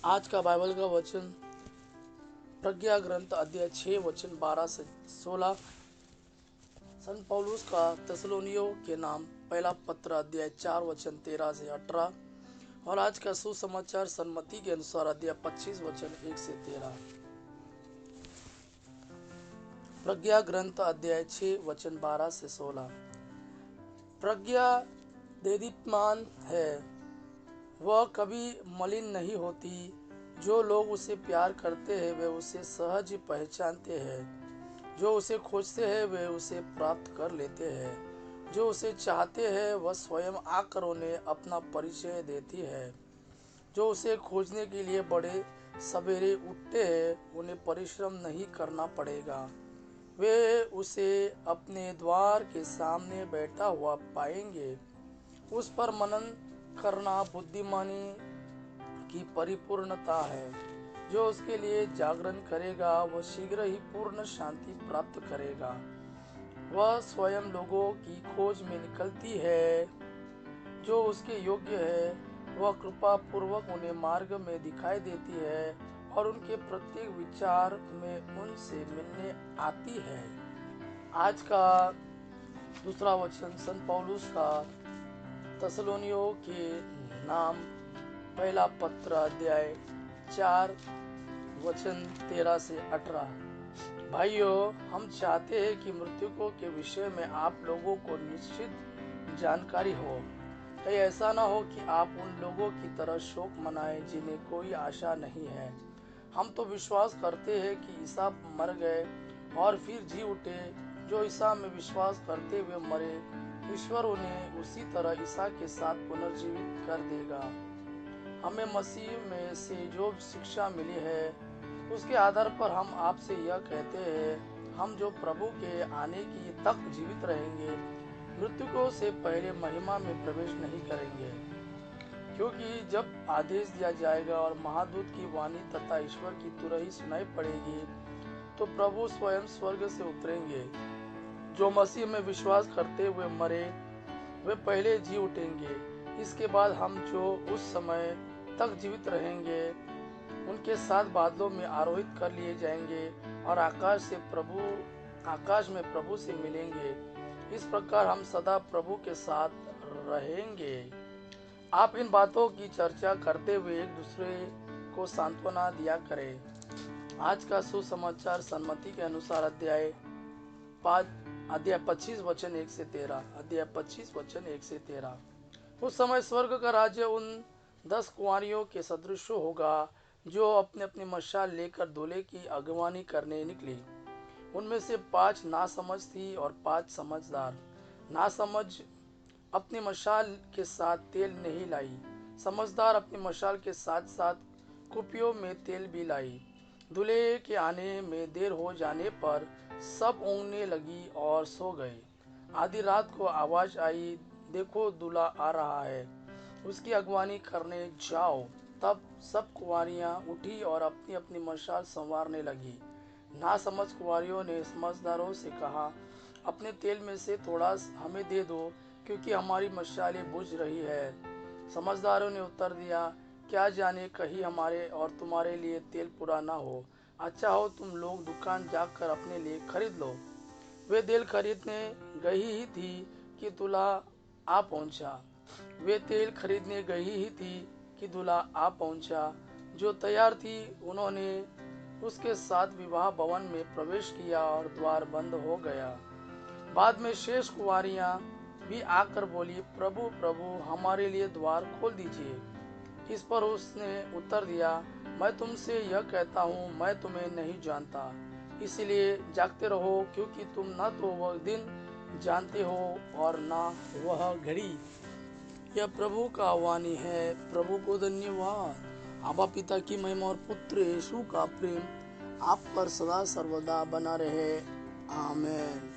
आज का बाइबल का वचन प्रज्ञा ग्रंथ अध्याय 6 वचन 12 से 16। संत पौलुस का थिस्सलुनीयों के नाम पहला पत्र अध्याय 4 वचन 13 से 18। और आज का सुसमाचार सन्मति के अनुसार अध्याय 25 वचन 1 से 13। प्रज्ञा ग्रंथ अध्याय 6 वचन 12 से 16। प्रज्ञा देदीप्यमान है, वह कभी मलिन नहीं होती। जो लोग उसे प्यार करते हैं वे उसे सहज पहचानते हैं। जो उसे खोजते हैं वे उसे प्राप्त कर लेते हैं। जो उसे चाहते हैं वह स्वयं आकर उन्हें अपना परिचय देती है। जो उसे खोजने के लिए बड़े सवेरे उठते हैं उन्हें परिश्रम नहीं करना पड़ेगा। वे उसे अपने द्वार के सामने बैठा हुआ पाएंगे। उस पर मनन करना बुद्धिमानी की परिपूर्णता है। जो उसके लिए जागरण करेगा वह शीघ्र ही पूर्ण शांति प्राप्त करेगा। वह स्वयं लोगों की खोज में निकलती है। जो उसके योग्य है वह कृपा पूर्वक उन्हें मार्ग में दिखाई देती है और उनके प्रत्येक विचार में उनसे मिलने आती है। आज का दूसरा वचन संत पौलुस का थिस्सलुनीयों के नाम पहला पत्र अध्याय 4 वचन 13 से 18। भाइयों, हम चाहते हैं कि मृतकों के विषय में आप लोगों को निश्चित जानकारी हो। कहीं ऐसा ना हो कि आप उन लोगों की तरह शोक मनाएं जिन्हें कोई आशा नहीं है। हम तो विश्वास करते हैं कि ईसा मर गए और फिर जी उठे। जो ईसा में विश्वास करते हुए मरे, ईश्वर उन्हें उसी तरह ईसा के साथ पुनर्जीवित कर देगा। हमें मसीह में से जो शिक्षा मिली है उसके आधार पर हम आपसे यह कहते हैं, हम जो प्रभु के आने की तक जीवित रहेंगे मृतकों से पहले महिमा में प्रवेश नहीं करेंगे। क्योंकि जब आदेश दिया जाएगा और महादूत की वाणी तथा ईश्वर की तुरही सुनाई पड़ेगी तो प्रभु स्वयं स्वर्ग से उतरेंगे। जो मसीह में विश्वास करते हुए मरे वे पहले जी उठेंगे। इसके बाद हम जो उस समय तक जीवित रहेंगे उनके साथ बादलों में आरोहित कर लिए जाएंगे और आकाश में प्रभु से मिलेंगे। इस प्रकार हम सदा प्रभु के साथ रहेंगे। आप इन बातों की चर्चा करते हुए एक दूसरे को सांत्वना दिया करें। आज का सुसमाचार सन्मति के अनुसार अध्याय 25 वचन 1 से 13। अध्याय 25 वचन 1 से 13। उस समय स्वर्ग का राज्य उन 10 कुंवारियों के सदृश होगा जो अपने अपनी मशाल लेकर दूल्हे की अगवानी करने निकली। उनमें से 5 नासमझ थी और 5 समझदार। नासमझ अपनी मशाल के साथ तेल नहीं लाई। समझदार अपनी मशाल के साथ साथ कुपियों में तेल भी लाई। दूल्हे के आने में देर हो जाने पर सब ऊँघने लगी और सो गए। आधी रात को आवाज आई, देखो दूल्हा आ रहा है, उसकी अगवानी करने जाओ। तब सब कुंवारियां उठी और अपनी अपनी मशाल संवारने लगी। नासमझ कुंवारियों ने समझदारों से कहा, अपने तेल में से थोड़ा हमें दे दो क्योंकि हमारी मशालें बुझ रही है। समझदारों ने उत्तर दिया, क्या जाने कहीं हमारे और तुम्हारे लिए तेल पूरा ना हो। अच्छा हो तुम लोग दुकान जाकर अपने लिए खरीद लो। वे तेल खरीदने गई ही थी कि दूल्हा आ पहुंचा। वे तेल खरीदने गई ही थी कि दूल्हा आ पहुंचा। जो तैयार थी उन्होंने उसके साथ विवाह भवन में प्रवेश किया और द्वार बंद हो गया। बाद में शेष कुंवारियां भी आकर बोली, प्रभु प्रभु, हमारे लिए द्वार खोल दीजिए। इस पर उसने उत्तर दिया, मैं तुमसे यह कहता हूँ, मैं तुम्हें नहीं जानता। इसलिए जागते रहो क्योंकि तुम न तो वह दिन जानते हो और न वह घड़ी। यह प्रभु का वाणी है। प्रभु को धन्यवाद। आबा पिता की महिमा और पुत्र यीशु का प्रेम आप पर सदा सर्वदा बना रहे। आमीन।